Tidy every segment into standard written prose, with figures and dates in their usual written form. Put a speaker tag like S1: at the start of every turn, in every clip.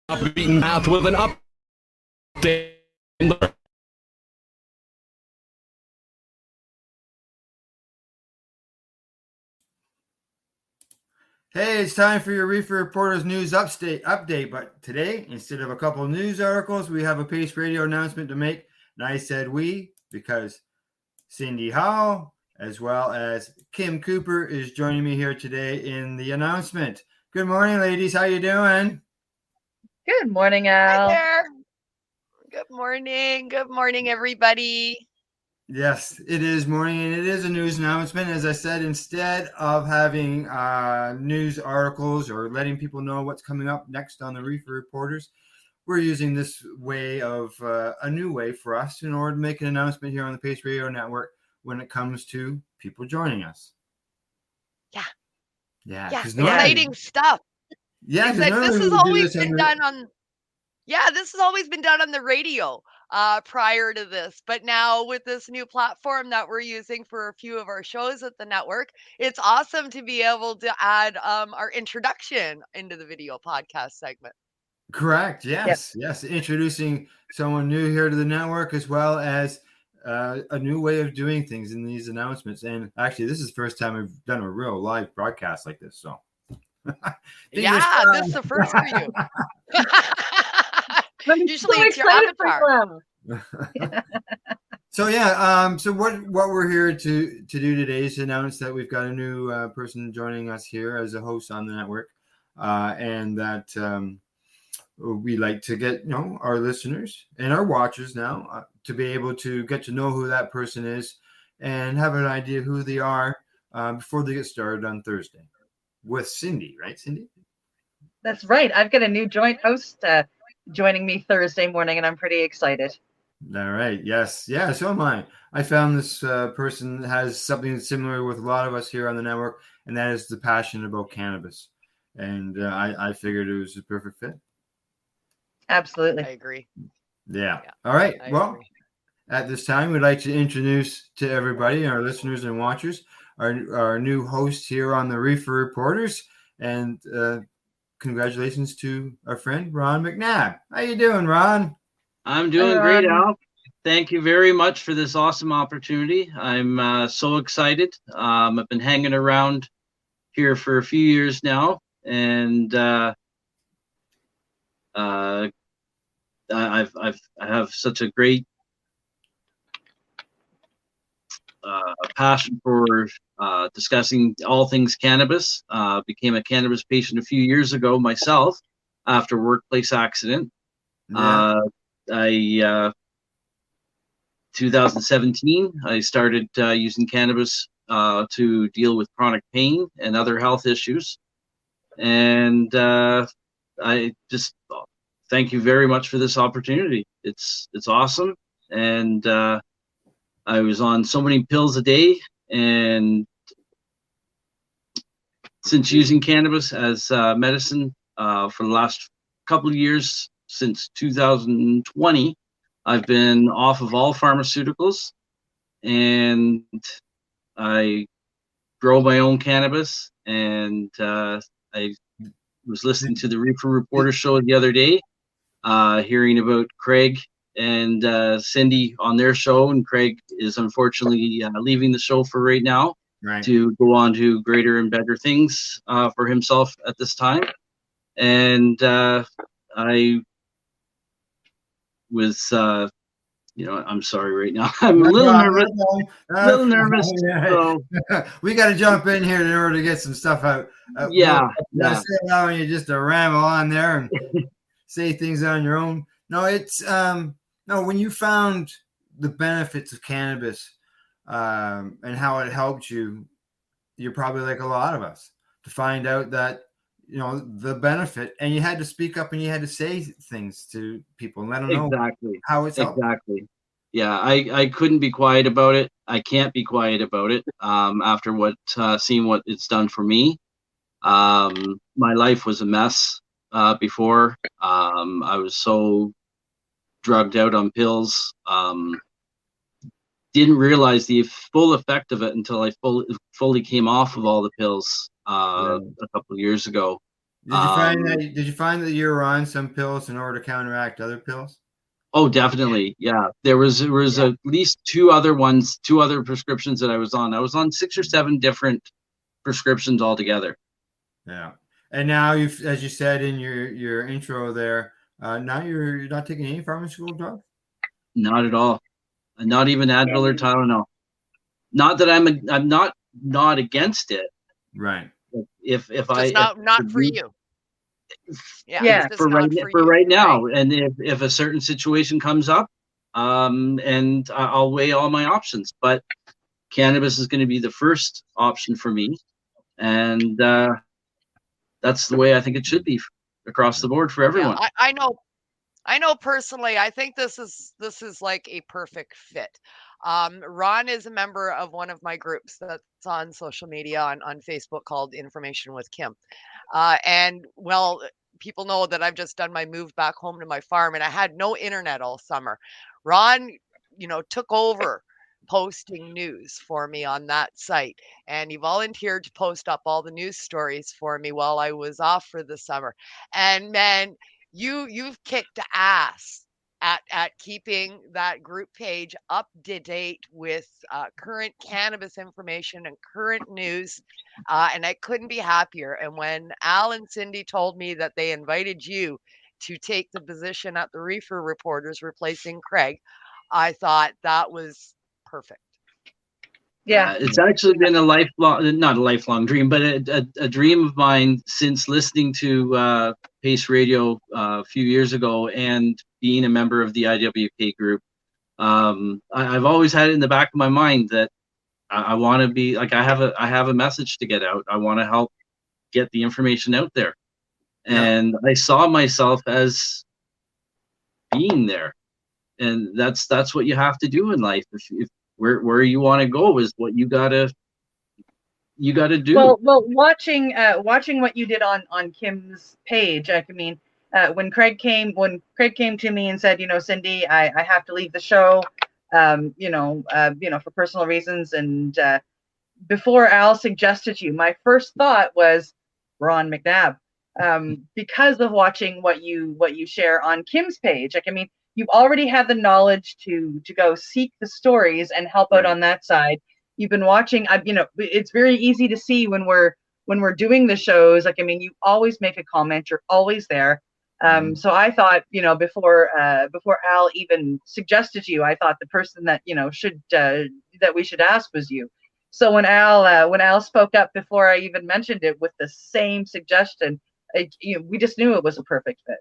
S1: off the beaten path with an update.
S2: Hey, it's time for your Reefer Reporters news update. But today, instead of a couple of news articles, we have a Pace Radio announcement to make. And I said we because Cindy Howell, as well as Kim Cooper, is joining me here today in the announcement. Good morning, ladies. How you doing?
S3: Good morning, Al.
S4: Hi there. Good morning. Good morning, everybody.
S2: Yes, it is morning, and it is a news announcement. As I said, instead of having news articles or letting people know what's coming up next on the Reefer Reporters, we're using this way of a new way for us in order to make an announcement here on the Pace Radio Network when it comes to people joining us. Yeah,
S4: exciting stuff.
S2: Yeah,
S4: this has always been done on. Yeah, this has always been done on the radio prior to this, but now with this new platform that we're using for a few of our shows at the network, it's awesome to be able to add our introduction into the video podcast segment.
S2: Correct. Yes. Introducing someone new here to the network, as well as a new way of doing things in these announcements. And actually, this is the first time I've done a real live broadcast like this. So,
S4: yeah, this is the first for you. Usually it's your avatar.
S2: So what we're here to do today is announce that we've got a new person joining us here as a host on the network, and that we like to get our listeners and our watchers now to be able to get to know who that person is and have an idea who they are before they get started on Thursday with Cindy, right, Cindy?
S3: That's right. I've got a new joint host joining me Thursday morning, and I'm pretty excited.
S2: All right. Yes. Yeah. So am I. I found this person has something similar with a lot of us here on the network, and that is the passion about cannabis. And I figured it was a perfect fit.
S3: Absolutely.
S4: I agree.
S2: Yeah. All right.
S4: I
S2: Well,
S4: agree.
S2: At this time, we'd like to introduce to everybody, our listeners and watchers, our new host here on the Reefer Reporters. And congratulations to our friend, Ron McNabb. How you doing, Ron?
S5: I'm doing great, Al. Thank you very much for this awesome opportunity. I'm so excited. I've been hanging around here for a few years now, and I have such a great passion for discussing all things cannabis. Became a cannabis patient a few years ago myself after a workplace accident.
S2: Yeah.
S5: 2017, I started using cannabis to deal with chronic pain and other health issues. And I just thank you very much for this opportunity. It's awesome. And I was on so many pills a day, and since using cannabis as medicine for the last couple of years, since 2020, I've been off of all pharmaceuticals, and I grow my own cannabis. And I was listening to the Reefer Reporter show the other day, hearing about Craig and Cindy on their show, and Craig is unfortunately leaving the show for right now, to go on to greater and better things for himself at this time. And I was I'm sorry right now. I'm a little nervous. So.
S2: We got to jump in here in order to get some stuff out.
S5: Yeah.
S2: Allowing you just to ramble on there and say things on your own. No, it's when you found the benefits of cannabis and how it helped you, you're probably like a lot of us to find out that the benefit, and you had to speak up and you had to say things to people and let them know how it's helped.
S5: Exactly. Yeah, I couldn't be quiet about it. I can't be quiet about it after seeing what it's done for me. My life was a mess before. I was so drugged out on pills. Didn't realize the full effect of it until I fully came off of all the pills a couple of years ago.
S2: Did you find that you were on some pills in order to counteract other pills?
S5: Oh, definitely. Yeah. There was at least two other prescriptions that I was on. I was on 6 or 7 different prescriptions altogether.
S2: Yeah. And now as you said in your intro there, now you're not taking any pharmaceutical drugs?
S5: Not at all. Not even Advil or Tylenol. Not that I'm not against it.
S2: Right.
S5: If
S4: not for you.
S3: Yeah.
S5: For right now, right? And if a certain situation comes up, and I'll weigh all my options, but cannabis is going to be the first option for me, and that's the way I think it should be across the board for everyone.
S4: Yeah, I know personally, I think this is like a perfect fit. Ron is a member of one of my groups that's on social media on Facebook called Information with Kim. And well, people know that I've just done my move back home to my farm and I had no internet all summer. Ron, took over posting news for me on that site, and he volunteered to post up all the news stories for me while I was off for the summer. And man, you've kicked ass at keeping that group page up to date with current cannabis information and current news, and I couldn't be happier. And when Al and Cindy told me that they invited you to take the position at the Reefer Reporters replacing Craig, I thought that was perfect.
S3: Yeah.
S5: It's actually been not a lifelong dream, but a dream of mine since listening to Pace Radio a few years ago and being a member of the IWK group. I've always had it in the back of my mind that I want to be like, I have a message to get out. I want to help get the information out there. And I saw myself as being there. And that's what you have to do in life. If where you want to go is what you gotta do.
S3: Well, watching what you did on Kim's page, I mean, when Craig came to me and said, Cindy, I have to leave the show, for personal reasons, and before Al suggested you, my first thought was Ron McNabb, because of watching what you share on Kim's page. Like, I mean, you already have the knowledge to go seek the stories and help out on that side. You've been watching. It's very easy to see when we're doing the shows. Like, I mean, you always make a comment. You're always there. So I thought, before Al even suggested you, I thought the person that that we should ask was you. So when Al spoke up before I even mentioned it with the same suggestion, we just knew it was a perfect fit.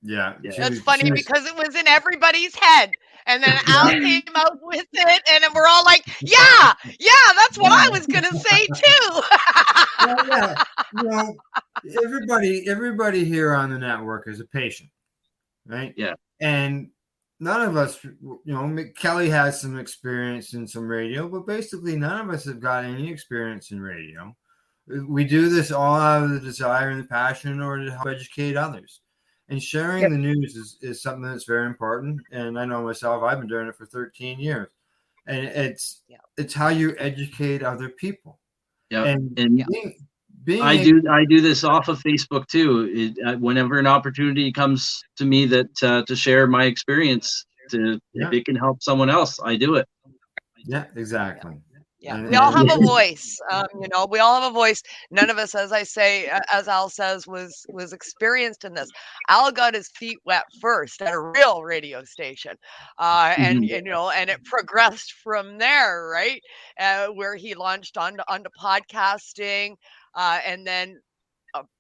S2: Yeah.
S4: That's funny because it was in everybody's head. And then Al came out with it, and we're all like, yeah, that's what I was going to say too.
S2: Everybody here on the network is a patient, right?
S5: Yeah.
S2: And none of us, Kelly has some experience in some radio, but basically none of us have got any experience in radio. We do this all out of the desire and the passion in order to help educate others. And sharing the news is something that's very important. And I know myself, I've been doing it for 13 years. And it's how you educate other people.
S5: Yeah.
S2: And
S5: I do this off of Facebook too. Whenever an opportunity comes to me that to share my experience, if it can help someone else, I do it.
S2: Yeah, exactly.
S4: Yeah, we all have a voice. We all have a voice. None of us, as I say, as Al says, was experienced in this. Al got his feet wet first at a real radio station, and it progressed from there, right? Where he launched onto podcasting, and then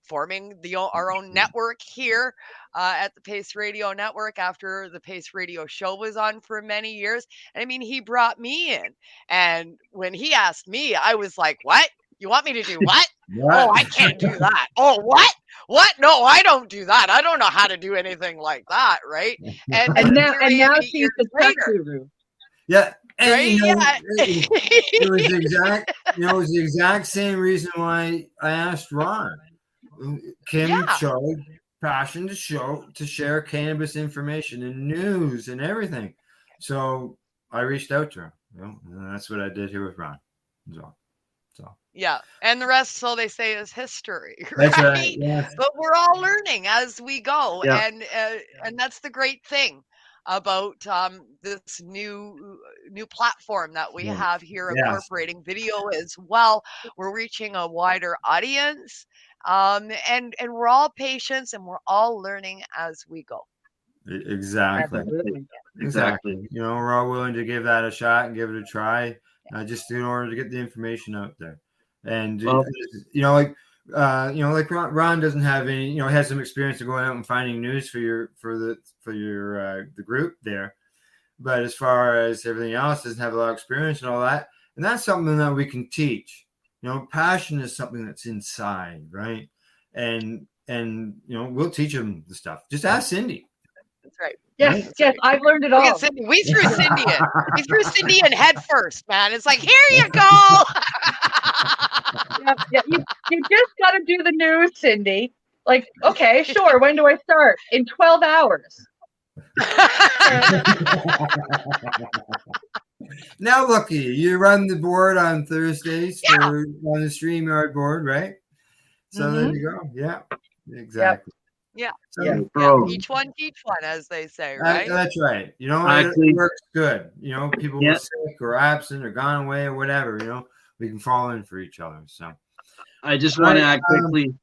S4: forming our own network here at the Pace Radio Network after the Pace Radio show was on for many years. And I mean, he brought me in. And when he asked me, I was like, what? You want me to do what? Oh, I can't do that. Oh, what? What? No, I don't do that. I don't know how to do anything like that, right? And
S3: now she's the tech guru.
S2: Yeah. And,
S4: right?
S2: it was the exact same reason why I asked Ron. Kim showed passion to share cannabis information and news and everything. So I reached out to her. And that's what I did here with Ron. So. So
S4: Yeah, and the rest, so they say, is history,
S2: that's right.
S4: right?
S2: Yes.
S4: But we're all learning as we go,
S5: Yeah.
S4: and that's the great thing about this new platform that we
S2: Yeah.
S4: have here,
S2: Yes.
S4: incorporating video as well. We're reaching a wider audience, and we're all patients, and we're all learning as we go.
S2: Exactly.
S3: Absolutely.
S2: Exactly. You know, we're all willing to give that a shot and give it a try, just in order to get the information out there. And
S5: Well,
S2: like Ron doesn't have any, has some experience of going out and finding news for your the group there, but as far as everything else, doesn't have a lot of experience and all that. And that's something that we can teach. Passion is something that's inside, right? And we'll teach them the stuff. Just ask Cindy.
S4: That's right.
S3: Yes,
S4: That's
S3: yes,
S4: right.
S3: I've learned it
S4: Look at
S3: all.
S4: Cindy. We threw Cindy in. We threw Cindy in head first, man. It's like, here you go.
S3: Yeah, you just got to do the news, Cindy. Like, okay, sure. When do I start? In 12 hours.
S2: Now, looky, you run the board on Thursdays on the StreamYard board, right? So there you go. Yeah, exactly.
S4: Yeah.
S3: Yeah.
S4: Each one teach one, as they say, right?
S2: That's right.
S5: Actually-
S2: it works good. People
S5: Yeah.
S2: are sick or absent or gone away or whatever. We can fall in for each other. So
S5: I just want to add quickly.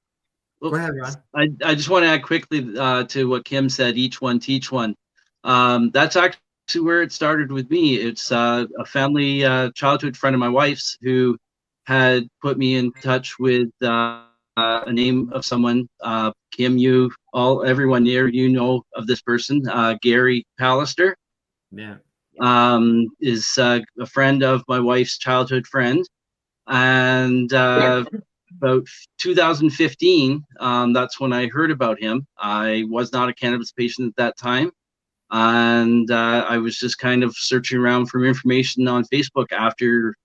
S2: go ahead, Ron.
S5: I just want to add quickly to what Kim said. Each one teach one. That's actually where it started with me. It's a family childhood friend of my wife's who had put me in touch with a name of someone. Kim, everyone here, of this person, Gary Pallister.
S2: Yeah.
S5: Is a friend of my wife's childhood friend, and about 2015, that's when I heard about him. I was not a cannabis patient at that time, and I was just kind of searching around for information on Facebook after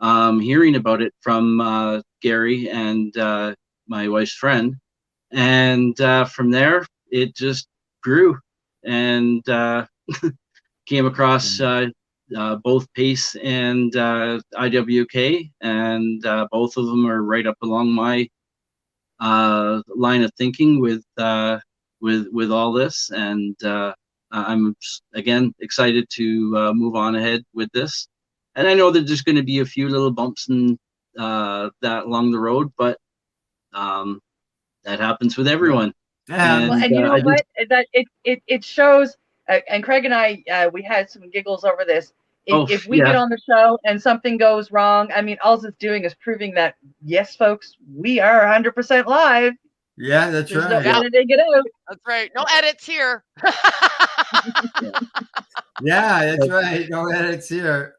S5: hearing about it from Gary and my wife's friend, and from there it just grew, and came across both PACE and IWK, and both of them are right up along my line of thinking with all this, and I'm again excited to move on ahead with this. And I know that there's going to be a few little bumps in that along the road, but that happens with everyone.
S3: Well, and you know what? That it shows. And Craig and I, we had some giggles over this. If we get on the show and something goes wrong, I mean, all it's doing is proving that, yes, folks, we are 100% live.
S2: Yeah, that's
S3: There's
S2: right.
S3: No editing it out.
S4: That's right. No edits here.
S2: Yeah, that's right. No edits here.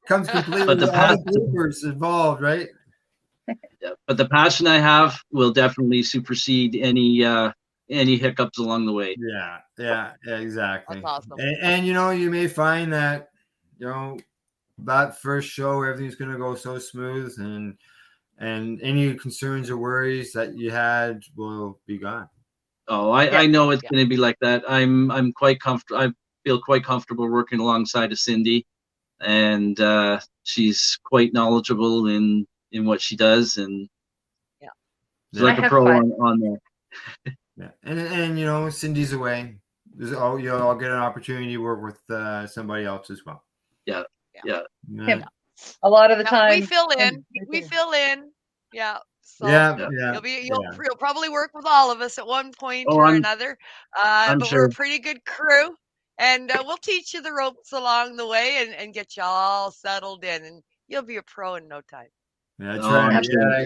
S2: Comes completely
S5: But the
S2: all the bloopers involved, right?
S5: Yeah, but the passion I have will definitely supersede any hiccups along the way.
S2: Yeah, exactly.
S4: That's awesome.
S2: And you may find that that first show everything's going to go so smooth, and any concerns or worries that you had will be gone.
S5: Oh, I know it's going to be like that. I'm quite comfortable. I feel quite comfortable working alongside of Cindy, and she's quite knowledgeable in what she does, and she's like a pro on there.
S2: Yeah, and Cindy's away. I'll get an opportunity to work with somebody else as well.
S5: Yeah.
S3: A lot of the time
S4: we fill in. Yeah. So you'll probably work with all of us at one point or another. But we're a pretty good crew, and we'll teach you the ropes along the way and get you all settled in, and you'll be a pro in no time.
S2: That's right. Yeah,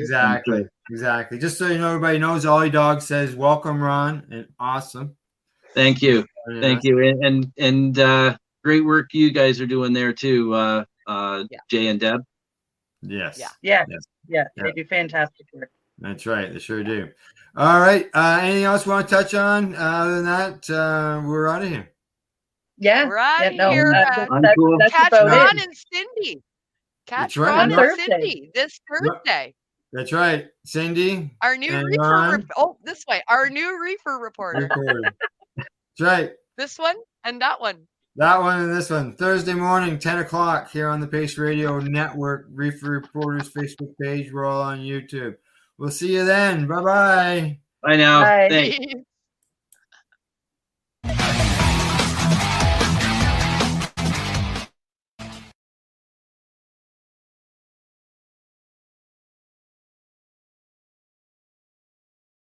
S2: exactly. Just so everybody knows, Ollie Dog says, "Welcome, Ron," and awesome.
S5: Thank you, thank you, and great work you guys are doing there too, Jay and Deb.
S2: Yes.
S3: Yeah. They do fantastic work.
S2: That's right. They sure do. All right. Anything else you want to touch on? Other than that, we're out of here.
S3: Yeah.
S4: We're out
S3: of
S4: here.
S3: That's
S4: catch
S3: about
S4: Ron
S3: it.
S4: and Cindy.
S2: Catch
S4: Ron and Cindy this Thursday.
S2: That's right. Cindy.
S4: Our new this way. Our new Reefer Reporter.
S2: That's right.
S4: This one and that one.
S2: That one and this one. Thursday morning, 10 o'clock here on the Pace Radio Network, Reefer Reporters Facebook page. We're all on YouTube. We'll see you then. Bye-bye.
S5: Bye now.
S3: Bye.
S5: Thanks.